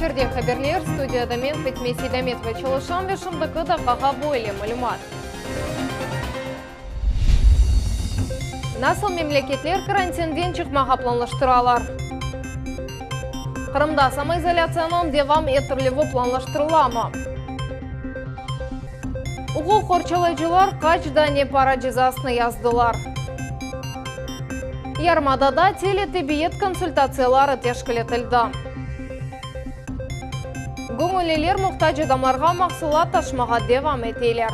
эфирде хабарлар, студияда мен Фетме Сейдаметова Чалышан вешімдікі да қаға бойлы мәлімат. Насыл мемлекетлер карантинден чықмаға планлаштыралар. Қырымда самоизоляцияның девам етірлігі планлаштырыламы. Уғу қорчалайчылар қачда не пара жазасыны яздылар. Ярмадада телетебиет консультациялары тешкілетілді. Көңілелер мұқтаж адамларға мақсулат ташмаға девам етейлер.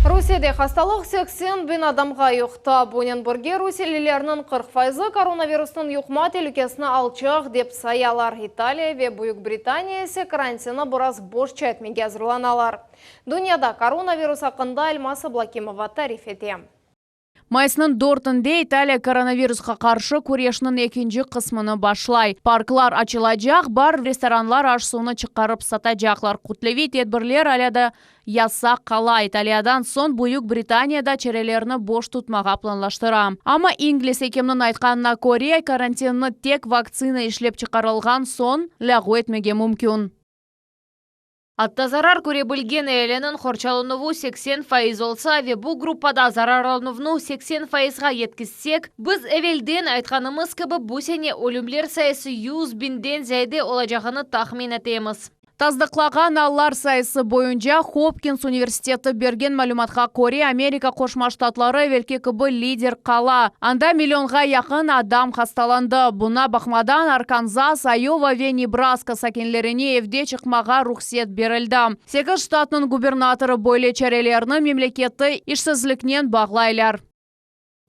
Русияде хасталық 80 bin адамға юқта. Бұнен бірге Русиялілерінің 40% коронавирустың юқма телікесіні алчақ деп саялар. Италия ве Бүйік Британия есе карантина бұраз бош чәтмеге әзірланалар. Дүнияда коронавирус ақында Альмаса Блакимова тариф етем. Майсының дортынде Италия коронавирусқа қаршы көрешінің екінші қысмыны башлай. Парклар ачылajaq, бар ресторанлар ашсуыны чықарып сатajaqlar. Құтлеви тедбірлер аляда яса қала. Италиядан сон Бүйік Британияда черелеріні бош тұтмаға планлаштыра. Ама инглис екемнің айтқанына Корея карантинны тек вакцина ішлеп чықарылған сон ләғу етмеге мүмкін. Атта зарар көре білген әйленің қорчалынуы 80% олса, ве бұл группада зарарлануыны 80%-ға еткізсек, біз әвелден айтқанымыз кібі бұл сене өлімлер сайысы 100 бинден зәйде олажағыны тахмин етеміз. Таздықлаған аллар сайысы бойынша Хопкинс университеті берген мәліматқа Корея Америка Қошма Штатлары велке кібі лидер қала. Анда миллионға яқын адам хасталанды. Бұна бақмадан Арканзас, Айова ве Небраска сакенлеріне евде чықмаға рұқсет берілді. 8 штатның губернаторы бойле чәрелеріні мемлекетті ішсізлікнен бағлайлар.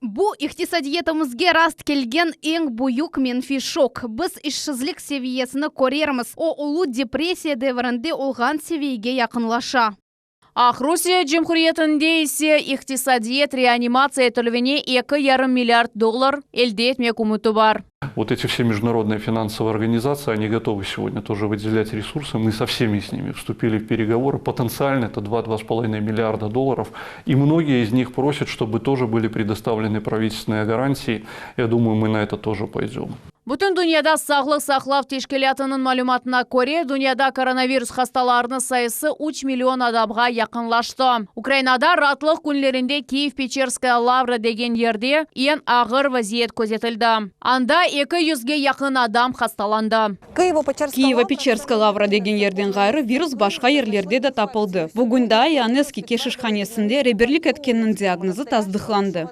Бу иқтисадиетімізге раст келген ең бұйық менфи шок. Біз ішсізлік севиесіні көрерміз. О ұлы депрессия дәвірінде олған севиеге яқынлаша. Ақ Русия Джемхуриетінде есе иқтисадиет реанимация етілвене $2,5 миллиард елде етмек үміті бар. Вот эти все международные финансовые организации, они готовы сегодня тоже выделять ресурсы. Мы со всеми с ними вступили в переговоры. Потенциально это $2,5 миллиарда. И многие из них просят, чтобы тоже были предоставлены правительственные гарантии. Я думаю, мы на это тоже пойдем. Бүтін дүнияда сағлық сақлав тешкелятының малюматына көре, дүнияда коронавирус хасталарының сайысы 3 миллион адамға яқынлашты. Украинада ратлық күнлерінде Киев-Печерская лавра деген ерде ең ағыр вазиет көзетілді. Анда 200-ге яқын адам хасталанды. Киево-Печерская лавра деген ерден ғайры вирус башқа ерлерде де тапылды. Бүгінда Янески кешішханесінде реберлік еткеннің диагнозы таздықланды.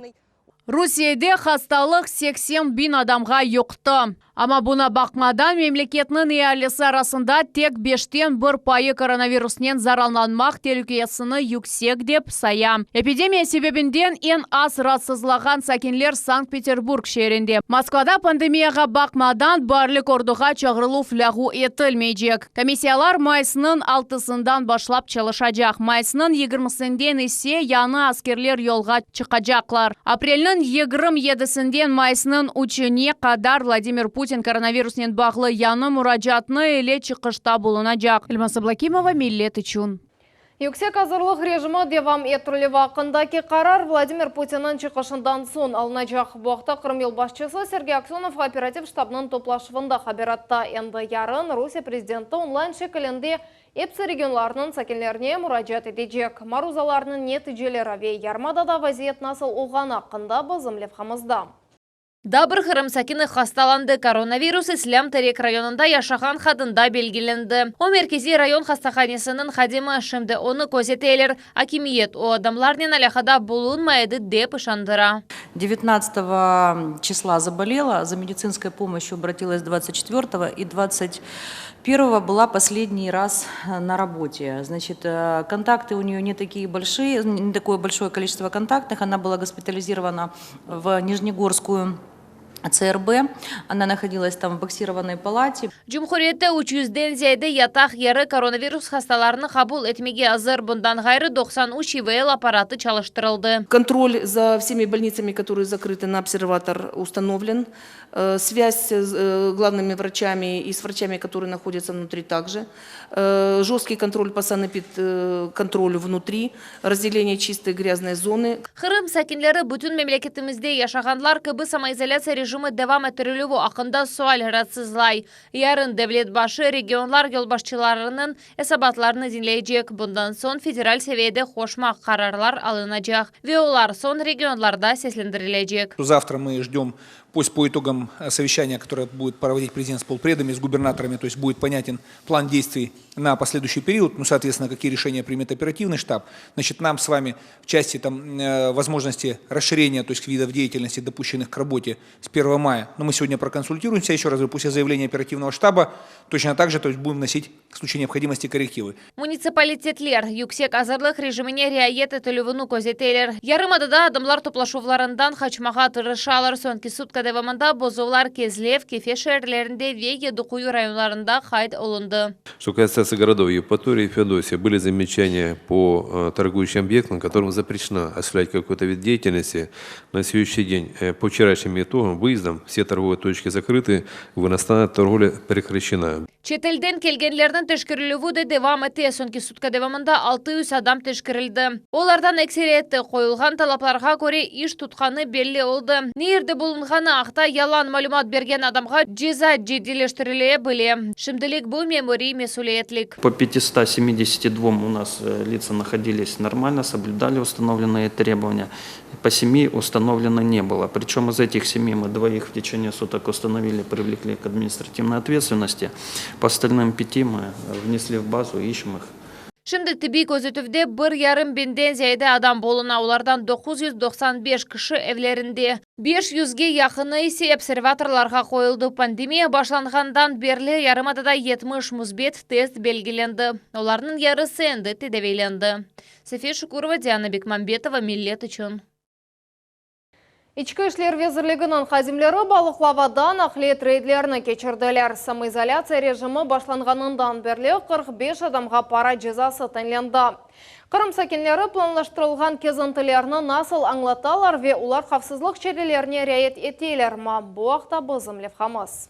Русияде хасталық 80 bin адамға юқты. Ама бұна бақмадан мемлекетінің иялесі арасында тек 5-тен 1% коронавируснен заралнанмақ телікесіні юксек деп саям. Эпидемия себебінден ең аз рассызлаған сакенлер Санкт-Петербург шерінде. Москвада пандемияға бақмадан барлық ордыға чағырылу флягу етілмейджек. Комиссиялар майсының 6-сындан башлап çalışacak. Майсының 20-сінден есе яны аскерлер yolға чықажақлар. Апрелінің 27-сінден майсының 3-не қадар Владимир Путин коронавируснен бағлы яны мұражатны еле чықышта болынажақ. Альмаса Блакимова, Миллет Ичун. Юксек азырлық режимі девам етірлі вақындаки қарар Владимир Путиннің чықышындан сон алынажақ. Бұқта Қырым ел басшысы Сергей Аксенов оператив штабның топлашывында хабаратта. Енді ярын Русия президенті онлайн шекілінде епсі регионларының сәкенлеріне мұражат етежек. Марузаларының нетижелері ве ярмадада вазиет насыл оған ақында бізімлеп қамызда. Дабыр Қырым сәкені хасталанды. Коронавирус Ислам Терек районында яшаған хадында белгіленді. О меркези район хастаханесінің хадимы шымды оны көзетейлер. Акимиет о адамларнен аляхада болунмайды деп ышандыра. 19 числа заболела, за медицинской помощью обратилась 24 и 21 была последний раз на работе. Значит, контакты у нее не такие большие, не такое большое количество контактных. Она была госпитализирована в Нижнегорскую ЦРБ. Она находилась там в боксированной палате. Джумхуриетте 300-ден зәйді ятақ ері коронавирус хасталарыны қабул етмеге азыр. Бұндан ғайры 93 ИВЛ аппараты çalıştırıldı. Контроль за всеми больницами, которые закрыты на обсерватор, установлен. Связь с главными врачами и с врачами, которые находятся внутри также. Жесткий контроль по санэпидконтролю внутри. Разделение чистой и грязной зоны. Қырым сәкенлері бүтін мемлекетімізде яшағанлар кібі самоизоляция режимі режимы девам ettirilüvi акында суаль рассызлай. Ярын devlet başı regionlar yolbaşçılarının esabatlarını dinleyecek. Bundan son federal seviyede hoşma kararlar alınacak ve onlar son regionlarda seslendirilecek. Завтра мы ждем, пусть по итогам совещания, которое будет проводить президент с полпредами, с губернаторами, то есть будет понятен план действий на последующий период, ну, соответственно, какие решения примет оперативный штаб. Значит, нам с вами в части возможности расширения, то есть видов деятельности, допущенных к работе с 1 мая, но мы сегодня проконсультируемся, еще раз говорю, после заявления оперативного штаба, точно так же, то есть будем вносить в случае необходимости коррективы. Муниципалитетлер yüksek azırlık rejimine riayet etülüvünü көзетелер. Yarımadada adımlar toplaşuvlarından kaçmağa tırışalar. Sonki sutka devamında bozuvlar Кезлев, Кефе şehirlerinde ve Yedikuyu rayonlarında kayıt olundu. Что касается городов Евпатории и Феодосии, были замечания по торгующим объектам, которым запрещено осуществлять какой-то вид деятельности. На сегодняшний день, по вчерашним итогам, выездом, все торговые точки закрыты, выносная торговля прекращена. Çetelden kelgenlerden teşkirülüvü de devam etti. Sonki sutka devamında 600 adam teşkirildi. Olardan ekseriyeti koyulgan talaplarga göre iş tutkanı belli oldu. Nerede bulunganı akta yalan malumat bergen adamga ceza ciddileştirilebilir. Şimdilik bu memuri mesuliyetlik. По 572 у нас лица находились нормально, соблюдали установленные требования. По 7 установлено не было. Причем из этих 7 мы двоих в течение суток установили, привлекли к административной ответственности. По остальным 5 мы внесли в базу и ищем их. Şimdi tibi gözütüvde 1,5 binden ziyade adam boluna, ulardan 995 kişi evlerinde. 500'ge yakını ise observatorlarga koyuldu. Pandemiya başlanğandan berli yarımadada 70 müsbet test belgilendi. Onların yarısı endi tedaviylendi. Sefer Şukurova, Diana Bekmambetova, Millet için. Içki işler vezirliginin xazimleri balıqlavadan ahlet reydlerini keçirdiler. Samoizolyatsiya rejimi başlanğanından berli 45 adamға para cezası tanlandı. Qırım sakinleri planlaştırılған kezintilerini nasıl anlatalar ve ular xavfsızlık çerelerine riayet eteler mi? Bu vaqta bizim lefhamız.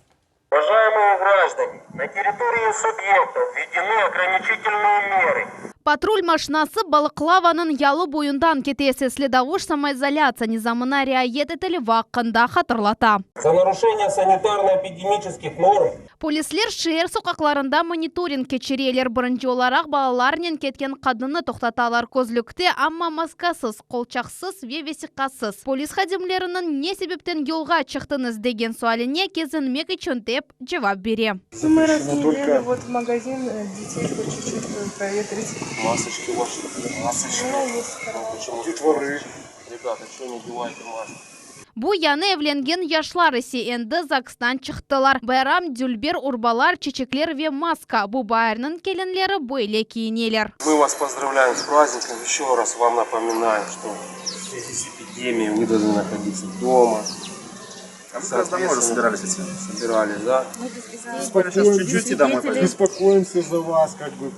Уважаемые граждане, на территории субъекта введены ограничительные меры. Патруль машинасы Балыклаванын ялы бойындан кетесі следовош самоизоляция низамына riayet etili вақында хатырлата. За нарушение санитарно-эпидемических норм. Полислер шehir sokaklarında monitoring keçirелер. Бірінші olarak балаларнен кеткен қадыны тоқтаталар көзлікте, амма маскасыз, қолчақсыз ve весиқасыз. Полис хадимлерінің не себептен yolға çıktınız деген суаліне кезінмек için деп cevap бере. Мы разделили вот в магазин детей чуть-чуть проветрить. Масочки ваши. Масочки. Почему? Детворы. Ребята, что не одеваете маску? Bu яны evlengen yaşlar ise endi Zakistan çıktılar. Bayram, dülber, urbalar, çiçekler ve maska. Bu bayramın gelinleri böyle giyinirler. Мы вас поздравляем с праздником. Еще раз вам напоминаем, что в связи с эпидемией вы должны находиться дома. А мы как домой уже собирались? Собирались, да? Сейчас чуть-чуть и домой пойдем. Беспокоимся за вас, как бы.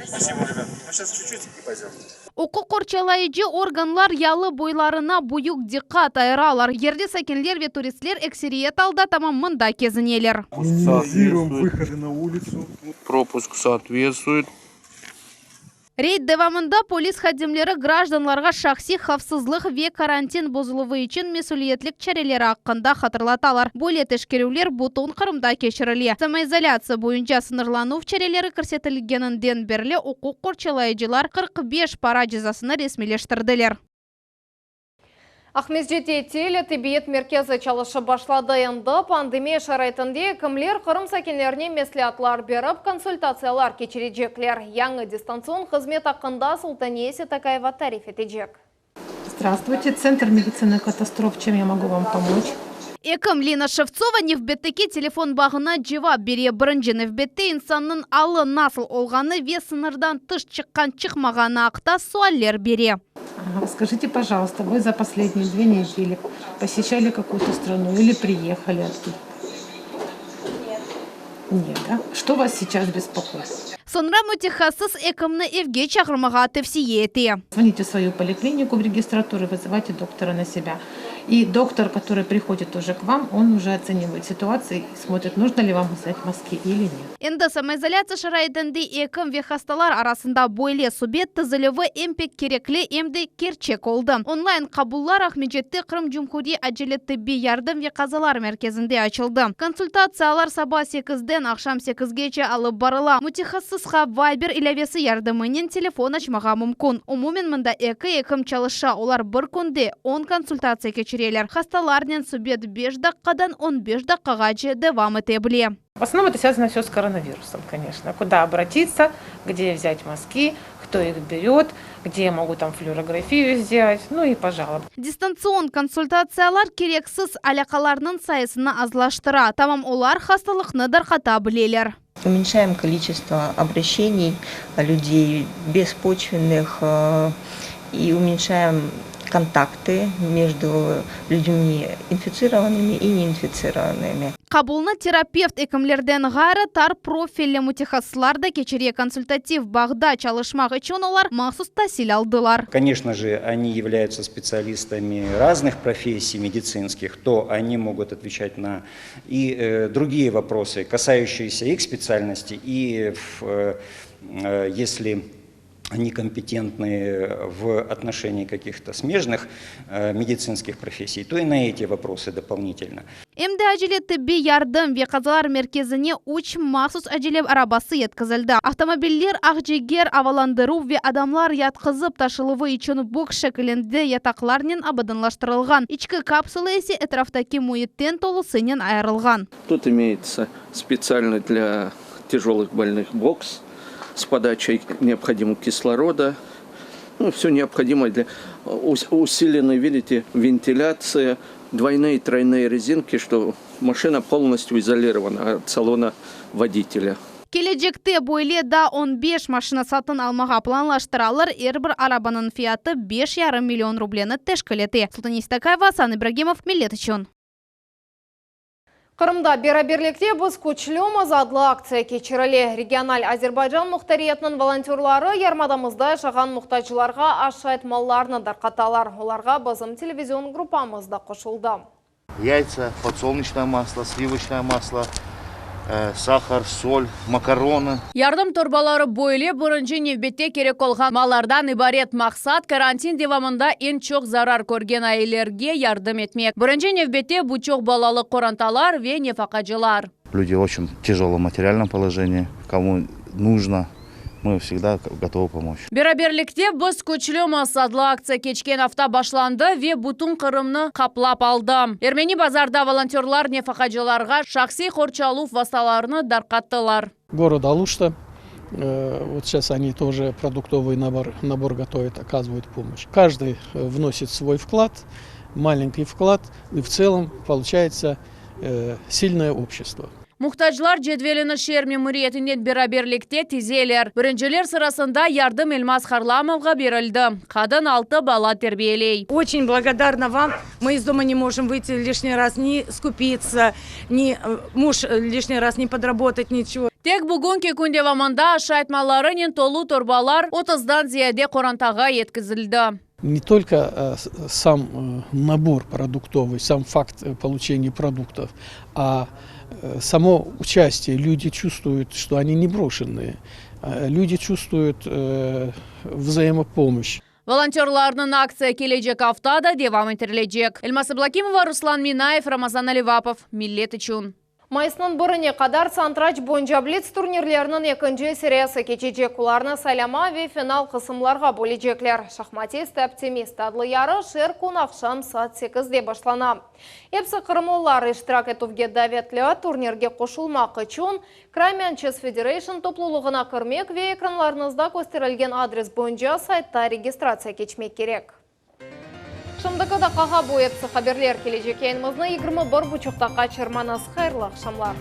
Спасибо, ребят. Мы сейчас чуть-чуть и пойдем. Okul korçalayıcı organlar yalı boylarına büyük dikkat ayıralar. Yerde sakinler ve turistler ekseriyet alda tamamında kezineler. Минимизируем выходы на улицу. Пропуск соответствует. Рейд devamında polis xadimleri gражданларға şahsi xavfsızlık ve karantin bozuluvu için mesuliyetlik çareleri hakkında hatırlatalar. Böyle teşkirüler butun Kırımda keçirili. Samoizolyatsiya boyunca sınırlanуу çareleri көрсөтүлгениnden berli hukuk korçalayıcılar 45 para cezasını resmileştirdiler. Ахмезжете теле Тибет меркезі çalışı başladı endi. Pandemiya şaraitinde kimler Qırım sakinlerine meslihatlar berip konsultatsiyalar keçirecekler. Yangi distansiyon hizmet hakkında Sultaniyesi Takayeva tarif edecek. Здравствуйте, Центр медицины катастроф. Чем я могу вам помочь? Эким Лина Шевцова Невбеттеке телефон бағына cevap бере. Бірінші Невбетте insanның алы насыл олғаны ве сынырдан тыш чыққан чықмағаны ақта суаллер бере. Скажите, пожалуйста, вы за последние 2 недели посещали какую-то страну или приехали оттуда? Нет, да? Что вас сейчас беспокоит? Sonra mütehassıs ekimni evge çağırmağa tavsiye etti. Звоните в свою поликлинику в регистратуру, вызывайте доктора на себя. И доктор, который приходит уже к вам, он уже оценивает ситуацию и смотрит, нужно ли вам ставить маски или нет. Енді самоизоляция шарайдынды екім ве хасталар арасында бойле субет тізілігі емпек кереклі емді керчек олды. Онлайн қабуллар Ахмеджетті Қырым Жүмхури әджелі тіббі ярдым ве қазалар мерkezінде açıldı. Консультациялар саба 8-ден ақшам 8-гече алып барыла. Мутихассысқа вайбер иләвесі ярдымынен телефон açмаға мүмкін. Умумен мында екім çalışа олар бір күнде 10 консультация кечерелер. Хасталарнен субет 5 даққадан 15 даққағачы девам етебле. В основном это связано все с коронавирусом, конечно. Куда обратиться, где взять маски, кто их берет, где могут там флюорографию сделать, ну и пожалуйста. Дистанцион консультациялар керексіз алақаларының сайысына азлаштыра. Тамам олар хасталықны дарқата білелер. Уменьшаем количество обращений людей беспочвенных и уменьшаем контакты между людьми инфицированными и неинфицированными. Қабулны терапевт екімлерден ғайры тар профилі мутихасларда кечере консультатив бағда çalışмақ үшін олар махсус тәсіл алдылар. Конечно же, они являются специалистами разных профессий медицинских, то они могут отвечать на и другие вопросы, касающиеся их специальности, и если они компетентны в отношении каких-то смежных медицинских профессий, то и на эти вопросы дополнительно. Эмді әжеле тіббі ярдым ве қазалар мерkezіне 3 махсус әжелеп арабасы еткізілді. Автомобильлер ақжегер аваландыру ве адамлар ятқызып ташылывы үшін бұқ шекілінде ятақларнен абыдынлаштырылған. Ичкі капсулы есе этрафтаки муеттен толысынен айырылған. Тут имеется специально для тяжелых больных бокс с подачей необходимого кислорода. Ну, все необходимое для усиленной, видите, вентиляция, двойные и тройные резинки, что машина полностью изолирована от салона водителя. Келечекте бойле да 15 машина сатын алмаға планлаштыралар, әрбір арабаның фияты 5,5 миллион рублені тешкілеті. Султан Истакаева, Асан Ибрагимов, Милет үшін. Қырымда бераберлікте біз көчлем азадлы акция кечірілі. Региональ Азербайджан мұқтариетінің волонтерлары ярмадамызда жаған мұқтажыларға ашайт малларны дарқаталар. Оларға бізім телевизион группамызда қошылды. Яйца, подсолнечное масло, сливочное масло, сахар, соль, макароны. Ярдым торбалары бойле бұрынжы невбетте керек олған малардан ибарет мақсат карантин девамында ең чоқ зарар көрген айлерге ярдым етмек. Бұрынжы невбетте бұл чоқ балалы қоранталар ве нефақажылар. Люди в очень тяжелом материальном положении. Кому нужно, мы всегда готовы помочь. Бераберлікте біз көчлем асадлы акция кечкен афта башланды ве бұтын Қырымны қаплап алды. Ермени базарда волонтерлар нефақажыларға шақси қорчалу васаларыны дарқаттылар. Город Алушта. Вот сейчас они тоже продуктовый набор готовят, оказывают помощь. Каждый вносит свой вклад, маленький вклад, и в целом получается сильное общество. Мұқтажлар жедвеліні шерме мұриетінен бераберлікте тезелер. Біріншілер сырасында ярдым Эльмаз Харламовға берілді. Қадын 6 бала тербиелей. Очень благодарна вам. Мы из дома не можем выйти лишний раз, ни скупиться, ни муж лишний раз не подработать, ничего. Тек бүгінгі күнде ваманда шайтмаларының толу торбалар 30-дан зияде қорантаға еткізілді. Не только сам набор продуктовый, сам факт получения продуктов, а само участие. Люди чувствуют, что они не брошенные. Люди чувствуют взаимопомощь. Волонтерларының акция келечек афтада девам етірілежек. Эльмаз Ибрагимова, Руслан Минаев, Рамазан Аливапов. Миллет үшін. Майсының бұрыне қадар Сантрач бойынша блиц турнирлерінің екінші сериясы кечежек оларны сайлама ве финал қысымларға бөлежеклер. Шахматист оптимист адлы яры шер күн ақшам саат 8-де башлана. Епсі қырымылар иштирак етуге дәветлі турнирге қошылмақ үшін Crimean Chess Federation топлылығына кірмек ве экранларыңызда көстерілген адрес бойынша сайтта регистрация кечмек керек. Шымдықыда қаға бойепсі қаберлер кележек ейінімізні 21 бұчықтаққа чырманыз қайырлы ақшамлар.